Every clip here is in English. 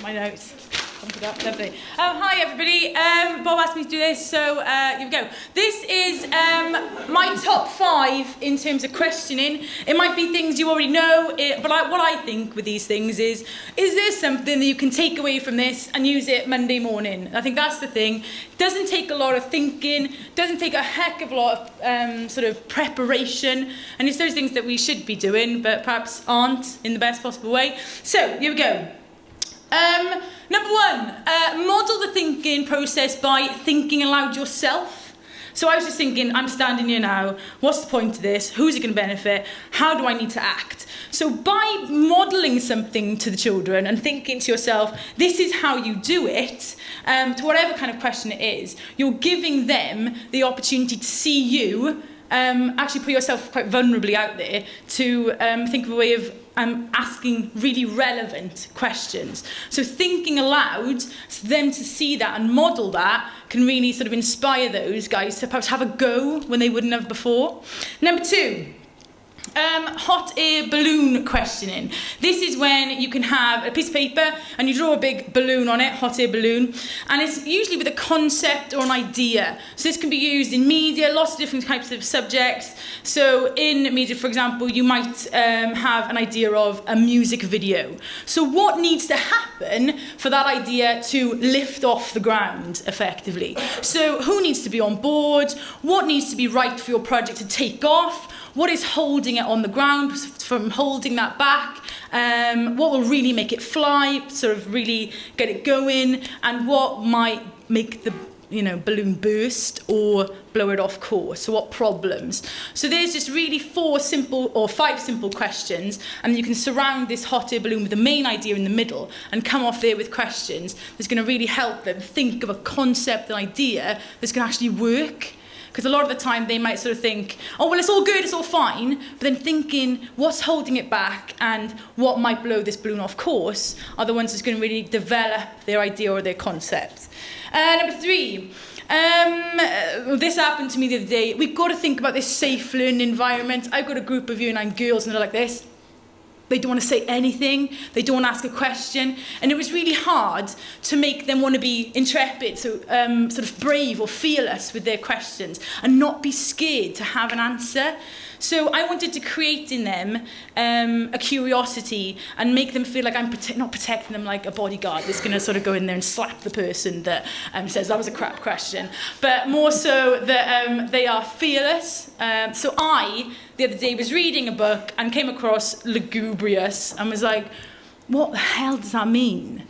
My notes. Lovely. Hi everybody. Bob asked me to do this, so here we go. This is my top 5 in terms of questioning. It might be things you already know, but what I think with these things is there something that you can take away from this and use it Monday morning? I think that's the thing. It doesn't take a lot of thinking, doesn't take a heck of a lot of sort of preparation, and it's those things that we should be doing, but perhaps aren't in the best possible way. So, here we go. Number 1, model the thinking process by thinking aloud yourself. So I was just thinking, I'm standing here now, what's the point of this? Who's it going to benefit? How do I need to act? So by modelling something to the children and thinking to yourself, this is how you do it, to whatever kind of question it is, you're giving them the opportunity to see you, actually put yourself quite vulnerably out there, to think of a way of asking really relevant questions. So thinking aloud, so them to see that and model that can really sort of inspire those guys to perhaps have a go when they wouldn't have before. Number 2. Hot air balloon questioning. This is when you can have a piece of paper and you draw a big balloon on it, hot air balloon, and it's usually with a concept or an idea. So this can be used in media, lots of different types of subjects. So in media, for example, you might have an idea of a music video. So what needs to happen for that idea to lift off the ground effectively? So who needs to be on board? What needs to be right for your project to take off? What is holding it on the ground from holding that back? What will really make it fly, sort of really get it going? And what might make the balloon burst or blow it off course? So what problems? So there's just really 5 simple questions, and you can surround this hot air balloon with the main idea in the middle and come off there with questions that's going to really help them think of a concept, an idea that's going to actually work. Because a lot of the time they might sort of think, oh, well, it's all good, it's all fine, but then thinking what's holding it back and what might blow this balloon off course are the ones that's going to really develop their idea or their concept. Number 3, this happened to me the other day. We've got to think about this safe learning environment. I've got a group of Year 9 girls and they're like this. They don't want to say anything, they don't want to ask a question, and it was really hard to make them want to be intrepid, so sort of brave or fearless with their questions, and not be scared to have an answer. So I wanted to create in them a curiosity and make them feel like I'm not protecting them like a bodyguard that's going to sort of go in there and slap the person that says that was a crap question, but more so that they are fearless. So I, the other day, was reading a book and came across lugubrious and was like, what the hell does that mean?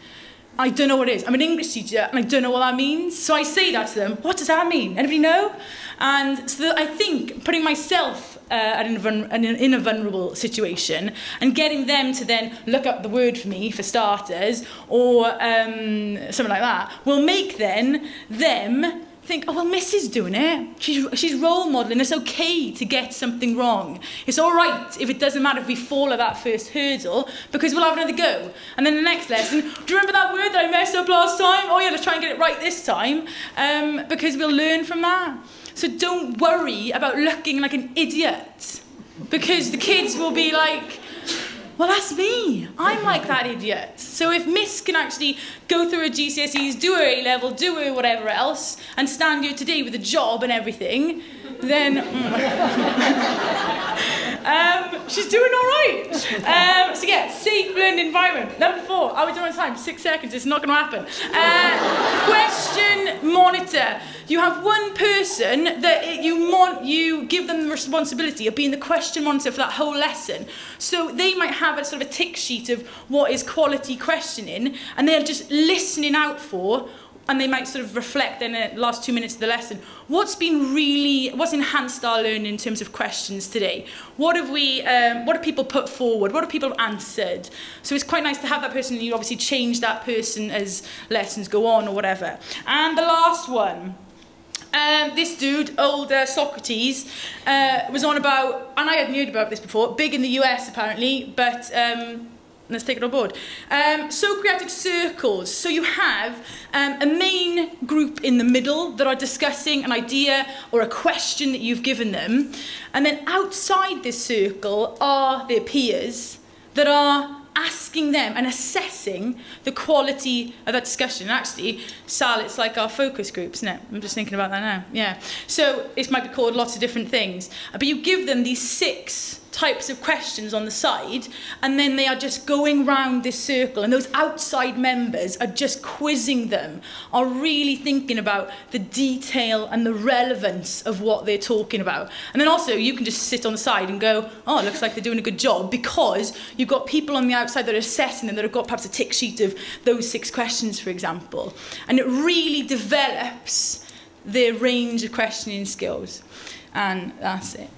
I don't know what it is. I'm an English teacher and I don't know what that means. So I say that to them, what does that mean? Anybody know? And so I think putting myself in a vulnerable situation and getting them to then look up the word for me, for starters, or something like that, will make then them think, oh, well, Miss is doing it. She's role modelling. It's okay to get something wrong. It's all right if it doesn't matter if we fall at that first hurdle, because we'll have another go. And then the next lesson, do you remember that word that I messed up last time? Oh, yeah, let's try and get it right this time, because we'll learn from that. So don't worry about looking like an idiot, because the kids will be like, well, that's me. I'm like that idiot. So if Miss can actually go through her GCSEs, do her A-level, do her whatever else, and stand here today with a job and everything, then she's doing all right. So yeah, safe learning environment. Number 4, are we doing on time? 6 seconds, it's not going to happen. Question monitor. You have one person that you give them the responsibility of being the question monitor for that whole lesson. So they might have a sort of a tick sheet of what is quality questioning, and they're just listening out for, and they might sort of reflect in the last 2 minutes of the lesson, what's enhanced our learning in terms of questions today? What have people put forward? What have people answered? So it's quite nice to have that person, and you obviously change that person as lessons go on or whatever. And the last one. This dude, older Socrates, was on about, and I hadn't heard about this before, big in the US apparently, but let's take it on board. Socratic circles. So you have a main group in the middle that are discussing an idea or a question that you've given them, and then outside this circle are their peers that are asking asking them and assessing the quality of that discussion. And actually, Sal, it's like our focus groups, isn't it? I'm just thinking about that now. Yeah. So it might be called lots of different things. But you give them these 6 types of questions on the side, and then they are just going round this circle, and those outside members are just quizzing them, are really thinking about the detail and the relevance of what they're talking about. And then also you can just sit on the side and go, oh, it looks like they're doing a good job, because you've got people on the outside that are assessing them, that have got perhaps a tick sheet of those 6 questions, for example. And it really develops their range of questioning skills. And that's it.